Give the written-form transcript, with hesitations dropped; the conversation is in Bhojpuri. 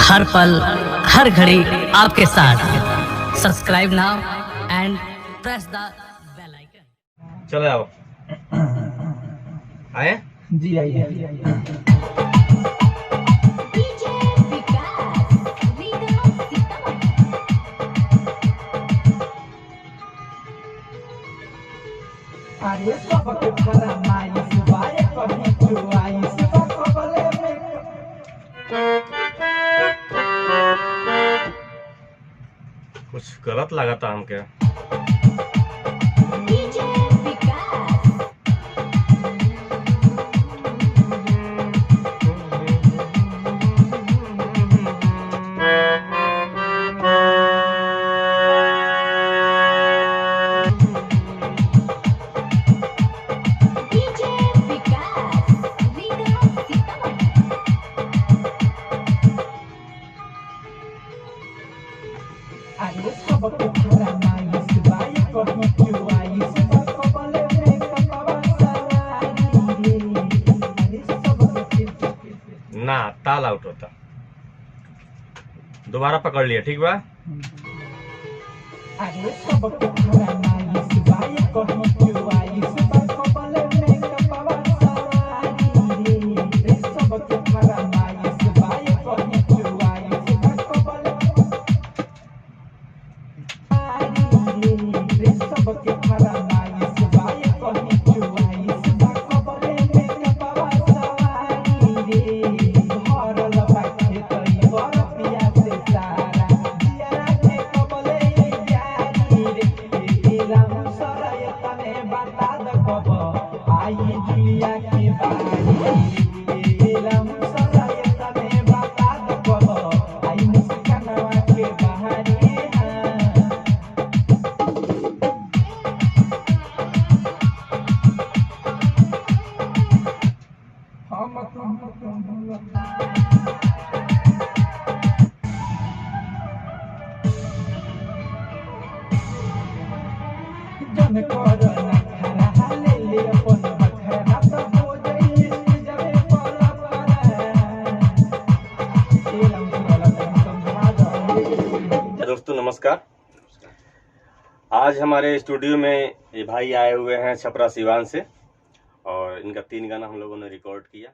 हर पल हर घड़ी आपके साथ। Subscribe now and press the bell icon. चलो आओ। आए जी आइए। अरे सबके फरमाइश बाए कभी चुआइश बकबले में कुछ गलत लगा था हमके। अरे सबके फरमाइश बाए कभी चुआइश बकबले में कपवा सवारी रे। अरे सबके ना ताल आउट होता। दोबारा पकड़ लिया, ठीक बा। अरे सबके फरमाइश बाए कभी चुआइश बकबले में कपवा सवारी रे। अरे सबके फरमाइश बाए कभी चुआइश बकबले रे। सबके फरमाइश बाए कभी चुआइश बकबले में कपवा सवारी रे। भरल बाटे तई बरपिया से सारा दियारा के कबले जारी रे। राम सरय तने बता द कब आई जुलिया के बारी रे। राम सरय तने बता द कब आई मुस्कानवा के बहारी हाँ। जन करना खरा ले ले अपन बखरा तो हो जाई जबे पला पला एलम वाला समझा दो। दोस्तों नमस्कार। आज हमारे स्टूडियो में ये भाई आए हुए हैं छपरा सिवान से और इनका 3 गाना हम लोगों ने रिकॉर्ड किया।